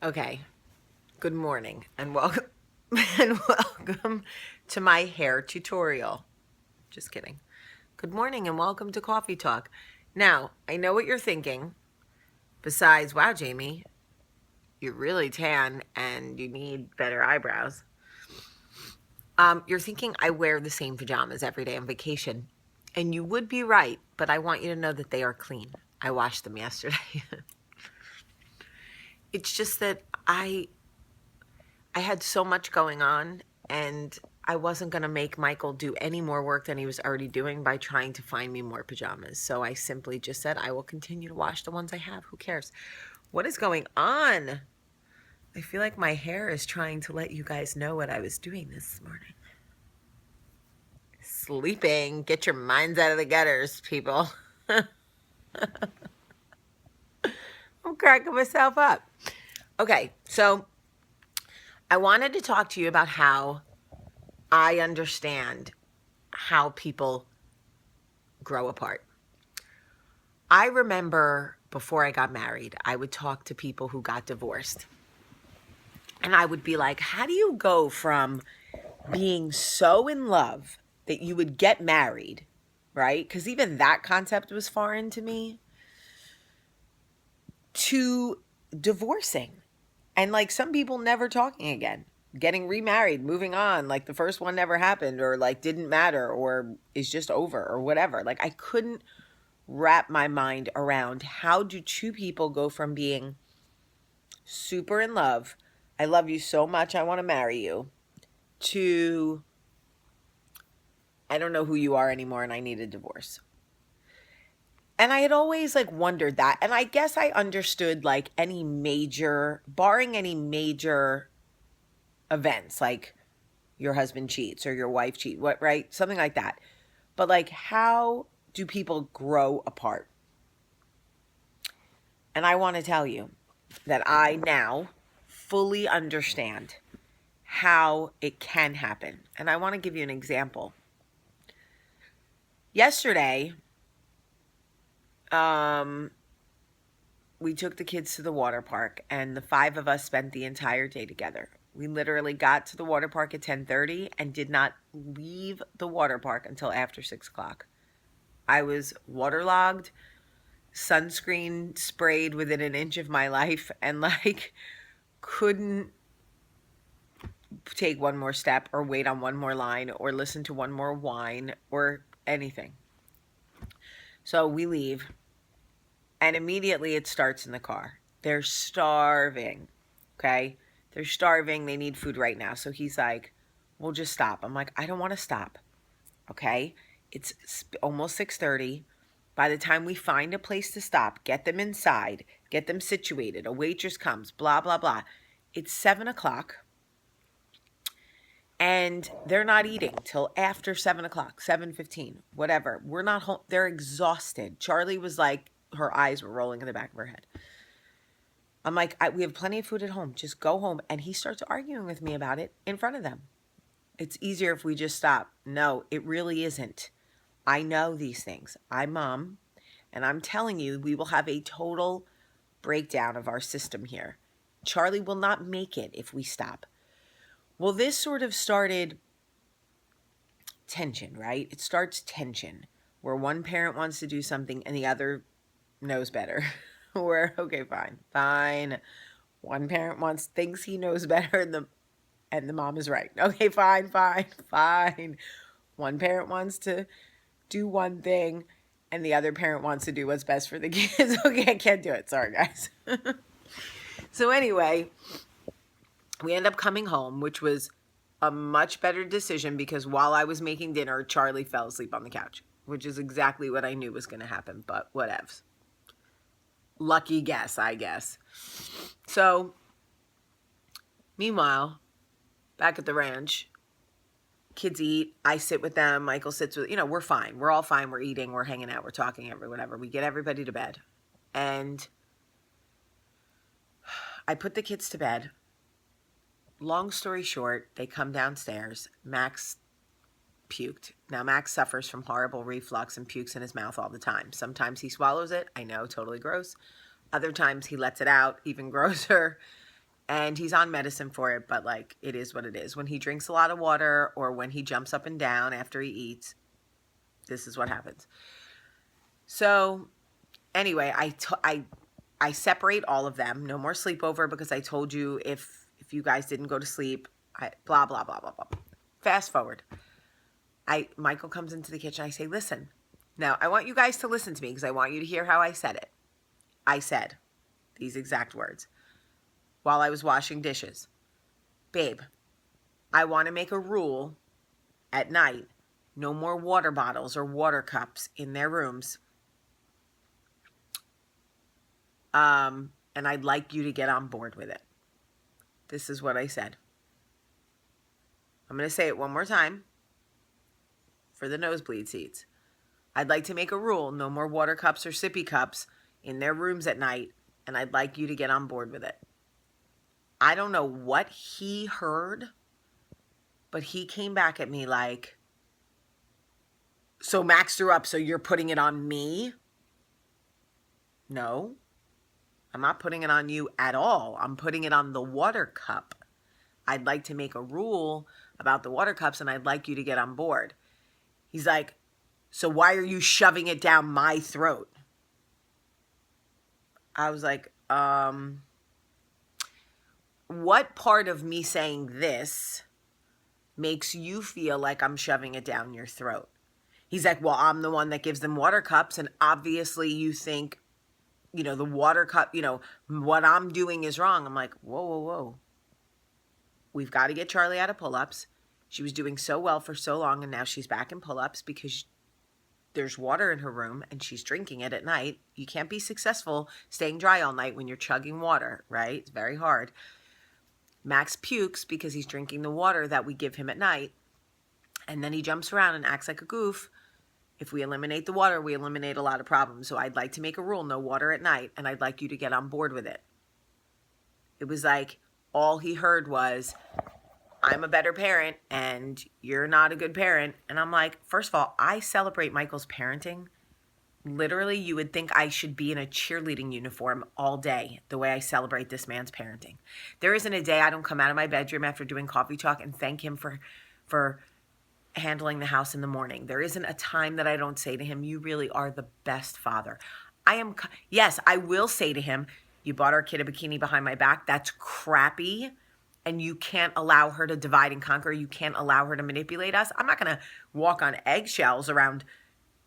Okay. Good morning and welcome and welcome to my hair tutorial. Just kidding. Good morning and welcome to Coffee Talk. Now, I know what you're thinking. Besides, wow, Jamie, you're really tan and you need better eyebrows. You're thinking I wear the same pajamas every day on vacation. And you would be right, but I want you to know that they are clean. I washed them yesterday. It's just that I had so much going on and I wasn't going to make Michael do any more work than he was already doing by trying to find me more pajamas. So I simply just said, I will continue to wash the ones I have. Who cares? What is going on? I feel like my hair is trying to let you guys know what I was doing this morning. Sleeping. Get your minds out of the gutters, people. I'm cracking myself up. Okay, so I wanted to talk to you about how I understand how people grow apart. I remember before I got married, I would talk to people who got divorced. And I would be like, how do you go from being so in love that you would get married, right? Because even that concept was foreign to me, to divorcing. And like some people never talking again, getting remarried, moving on, like the first one never happened or like didn't matter or is just over or whatever. Like I couldn't wrap my mind around how do two people go from being super in love, I love you so much, I want to marry you, to I don't know who you are anymore and I need a divorce. And I had always like wondered that. And I guess I understood like any major, barring any major events, like your husband cheats or your wife cheats, what, right? Something like that. But like, how do people grow apart? And I want to tell you that I now fully understand how it can happen. And I want to give you an example. Yesterday, we took the kids to the water park and the five of us spent the entire day together. We literally got to the water park at 10:30 and did not leave the water park until after 6 o'clock. I was waterlogged, sunscreen sprayed within an inch of my life, and like couldn't take one more step or wait on one more line or listen to one more whine or anything. So we leave and immediately it starts in the car. They're starving, okay? They're starving. They need food right now. So he's like, we'll just stop. I'm like, I don't want to stop, okay? It's almost 6:30. By the time we find a place to stop, get them inside, get them situated, a waitress comes, blah, blah, blah. It's 7 o'clock. And they're not eating till after 7 o'clock, 7:15, whatever. We're not home. They're exhausted. Charlie was like, her eyes were rolling in the back of her head. I'm like, we have plenty of food at home. Just go home. And he starts arguing with me about it in front of them. It's easier if we just stop. No, it really isn't. I know these things. I'm mom, and I'm telling you, we will have a total breakdown of our system here. Charlie will not make it if we stop. Well, this sort of started tension, right? It starts tension where one parent wants to do something and the other knows better. Where, okay, fine. One parent thinks he knows better and the mom is right. Okay, fine. One parent wants to do one thing and the other parent wants to do what's best for the kids. Okay, I can't do it. Sorry, guys. So anyway, we end up coming home, which was a much better decision because while I was making dinner, Charlie fell asleep on the couch, which is exactly what I knew was going to happen, but whatevs. Lucky guess, I guess. So, meanwhile, back at the ranch, kids eat, I sit with them, Michael sits with, we're fine. We're all fine. We're eating, we're hanging out, we're talking, whatever. We get everybody to bed. And I put the kids to bed. Long story short, they come downstairs. Max puked. Now, Max suffers from horrible reflux and pukes in his mouth all the time. Sometimes he swallows it. I know, totally gross. Other times he lets it out, even grosser. And he's on medicine for it, but like, it is what it is. When he drinks a lot of water or when he jumps up and down after he eats, this is what happens. So anyway, I separate all of them. No more sleepover, because I told you if you guys didn't go to sleep, blah, blah, blah, blah, blah. Fast forward. Michael comes into the kitchen. I say, listen, now I want you guys to listen to me because I want you to hear how I said it. I said these exact words while I was washing dishes. Babe, I want to make a rule at night. No more water bottles or water cups in their rooms. And I'd like you to get on board with it. This is what I said. I'm going to say it one more time for the nosebleed seats. I'd like to make a rule, no more water cups or sippy cups in their rooms at night, and I'd like you to get on board with it. I don't know what he heard, but he came back at me like, so Max threw up, so you're putting it on me? No, I'm not putting it on you at all. I'm putting it on the water cup. I'd like to make a rule about the water cups, and I'd like you to get on board. He's like, so why are you shoving it down my throat? I was like, what part of me saying this makes you feel like I'm shoving it down your throat? He's like, well, I'm the one that gives them water cups, and obviously you think, the water cup, what I'm doing is wrong. I'm like, whoa, whoa, whoa. We've got to get Charlie out of pull-ups. She was doing so well for so long, and now she's back in pull-ups because there's water in her room and she's drinking it at night. You can't be successful staying dry all night when you're chugging water, right? It's very hard. Max pukes because he's drinking the water that we give him at night. And then he jumps around and acts like a goof. If we eliminate the water, we eliminate a lot of problems. So I'd like to make a rule, no water at night, and I'd like you to get on board with it. It was like all he heard was, I'm a better parent and you're not a good parent. And I'm like, first of all, I celebrate Michael's parenting. Literally, you would think I should be in a cheerleading uniform all day, the way I celebrate this man's parenting. There isn't a day I don't come out of my bedroom after doing coffee talk and thank him for handling the house in the morning. There isn't a time that I don't say to him, you really are the best father. Yes, I will say to him, you bought our kid a bikini behind my back. That's crappy. And you can't allow her to divide and conquer. You can't allow her to manipulate us. I'm not going to walk on eggshells around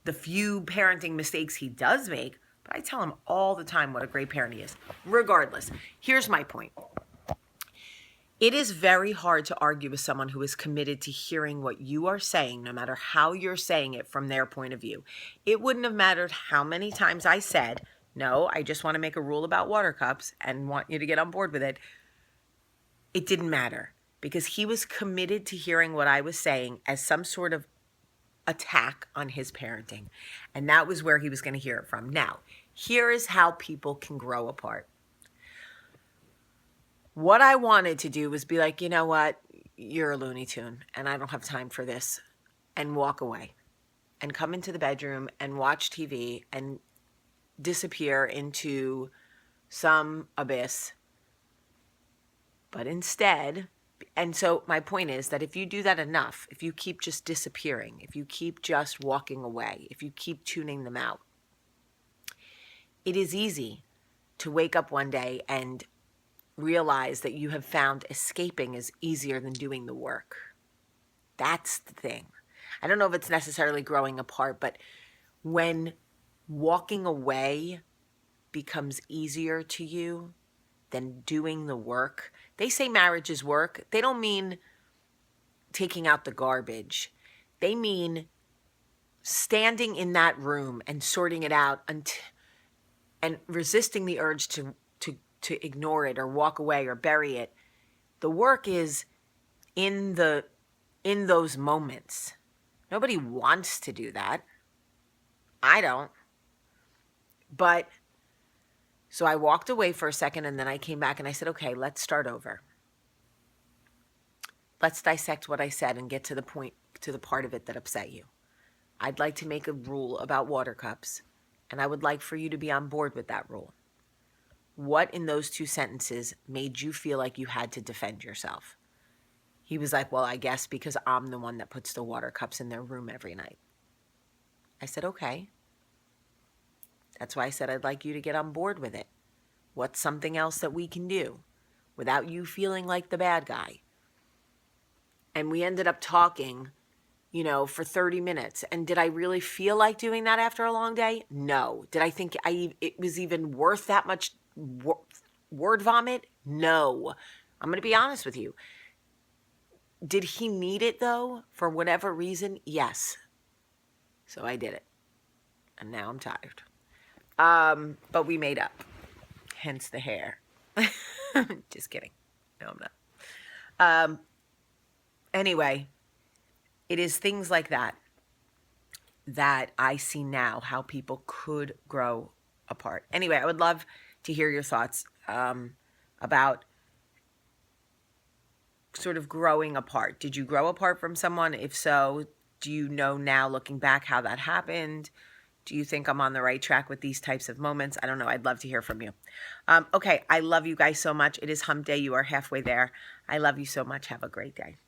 the few parenting mistakes he does make, but I tell him all the time what a great parent he is. Regardless, here's my point. It is very hard to argue with someone who is committed to hearing what you are saying, no matter how you're saying it from their point of view. It wouldn't have mattered how many times I said, no, I just want to make a rule about water cups and want you to get on board with it. It didn't matter because he was committed to hearing what I was saying as some sort of attack on his parenting. And that was where he was going to hear it from. Now, here is how people can grow apart. What I wanted to do was be like, you know what? You're a Looney Tune and I don't have time for this, and walk away and come into the bedroom and watch TV and disappear into some abyss. But instead, and so my point is that if you do that enough, if you keep just disappearing, if you keep just walking away, if you keep tuning them out, it is easy to wake up one day and realize that you have found escaping is easier than doing the work. That's the thing. I don't know if it's necessarily growing apart, but when walking away becomes easier to you than doing the work. They say marriage is work. They don't mean taking out the garbage. They mean standing in that room and sorting it out and resisting the urge to ignore it or walk away or bury it. The work is in those moments. Nobody wants to do that. I don't. But so I walked away for a second and then I came back and I said, okay, let's start over. Let's dissect what I said and get to the point, to the part of it that upset you. I'd like to make a rule about water cups, and I would like for you to be on board with that rule. What in those 2 sentences made you feel like you had to defend yourself? He was like, well, I guess because I'm the one that puts the water cups in their room every night. I said, okay. That's why I said I'd like you to get on board with it. What's something else that we can do without you feeling like the bad guy? And we ended up talking, for 30 minutes. And did I really feel like doing that after a long day? No. Did I think it was even worth that much word vomit? No. I'm going to be honest with you. Did he need it though? For whatever reason? Yes. So I did it. And now I'm tired. But we made up. Hence the hair. Just kidding. No, I'm not. Anyway, it is things like that I see now how people could grow apart. Anyway, I would love to hear your thoughts about sort of growing apart. Did you grow apart from someone? If so, do you know now, looking back, how that happened? Do you think I'm on the right track with these types of moments? I don't know. I'd love to hear from you. Okay, I love you guys so much. It is hump day. You are halfway there. I love you so much. Have a great day.